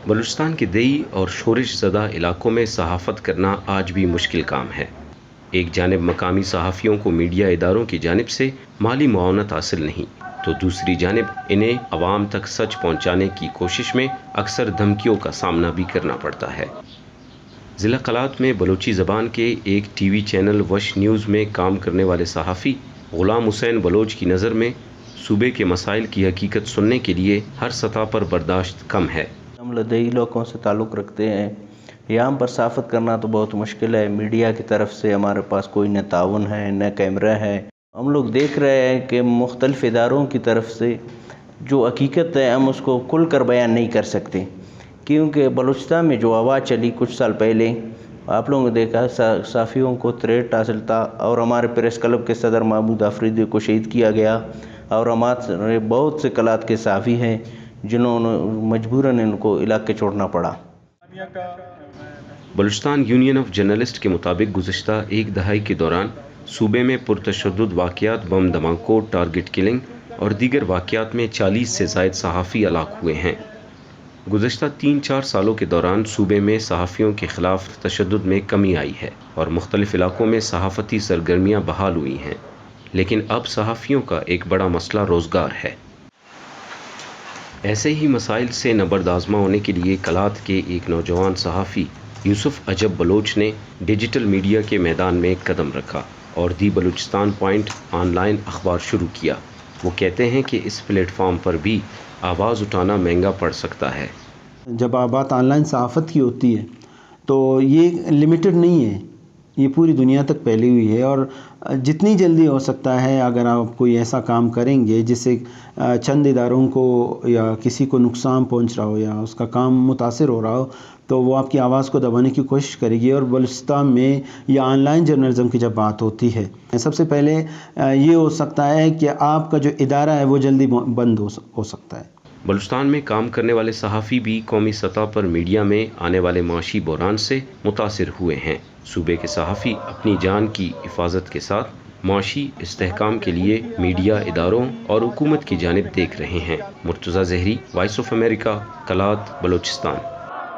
بلوچستان کے دیہی اور شورش زدہ علاقوں میں صحافت کرنا آج بھی مشکل کام ہے۔ ایک جانب مقامی صحافیوں کو میڈیا اداروں کی جانب سے مالی معاونت حاصل نہیں، تو دوسری جانب انہیں عوام تک سچ پہنچانے کی کوشش میں اکثر دھمکیوں کا سامنا بھی کرنا پڑتا ہے۔ ضلع قلات میں بلوچی زبان کے ایک ٹی وی چینل وش نیوز میں کام کرنے والے صحافی غلام حسین بلوچ کی نظر میں صوبے کے مسائل کی حقیقت سننے کے لیے ہر سطح پر برداشت کم ہے۔ ہم لدئی لوگوں سے تعلق رکھتے ہیں، یہاں پر صحافت کرنا تو بہت مشکل ہے۔ میڈیا کی طرف سے ہمارے پاس کوئی نہ تعاون ہے نہ کیمرہ ہے۔ ہم لوگ دیکھ رہے ہیں کہ مختلف اداروں کی طرف سے جو حقیقت ہے ہم اس کو کھل کر بیان نہیں کر سکتے، کیونکہ بلوچستان میں جو آواز چلی کچھ سال پہلے، آپ لوگوں نے دیکھا صحافیوں کو تھریٹ حاصل تھا، اور ہمارے پریس کلب کے صدر محمود آفریدی کو شہید کیا گیا، اور ہمارے بہت سے قلات کے صحافی ہیں جنہوں نے مجبوراً ان کو علاقے چھوڑنا پڑا۔ بلوچستان یونین آف جرنلسٹ کے مطابق گزشتہ ایک دہائی کے دوران صوبے میں پرتشدد واقعات، بم دھماکوں، ٹارگٹ کلنگ اور دیگر واقعات میں 40 سے زائد صحافی ہلاک ہوئے ہیں۔ گزشتہ 3-4 سالوں کے دوران صوبے میں صحافیوں کے خلاف تشدد میں کمی آئی ہے اور مختلف علاقوں میں صحافتی سرگرمیاں بحال ہوئی ہیں، لیکن اب صحافیوں کا ایک بڑا مسئلہ روزگار ہے۔ ایسے ہی مسائل سے نبرد آزما ہونے کے لیے قلات کے ایک نوجوان صحافی یوسف عجب بلوچ نے ڈیجیٹل میڈیا کے میدان میں قدم رکھا اور دی بلوچستان پوائنٹ آن لائن اخبار شروع کیا۔ وہ کہتے ہیں کہ اس پلیٹ فارم پر بھی آواز اٹھانا مہنگا پڑ سکتا ہے۔ جب بات آن لائن صحافت کی ہوتی ہے تو یہ لمیٹڈ نہیں ہے، یہ پوری دنیا تک پھیلی ہوئی ہے، اور جتنی جلدی ہو سکتا ہے اگر آپ کوئی ایسا کام کریں گے جس سے چند اداروں کو یا کسی کو نقصان پہنچ رہا ہو یا اس کا کام متاثر ہو رہا ہو، تو وہ آپ کی آواز کو دبانے کی کوشش کرے گی۔ اور بلوچستان میں یا آن لائن جرنلزم کی جب بات ہوتی ہے، سب سے پہلے یہ ہو سکتا ہے کہ آپ کا جو ادارہ ہے وہ جلدی بند ہو سکتا ہے۔ بلوچستان میں کام کرنے والے صحافی بھی قومی سطح پر میڈیا میں آنے والے معاشی بحران سے متاثر ہوئے ہیں۔ صوبے کے صحافی اپنی جان کی حفاظت کے ساتھ معاشی استحکام کے لیے میڈیا اداروں اور حکومت کی جانب دیکھ رہے ہیں۔ Murtaza Zehri, Voice of America, Kalat, Balochistan.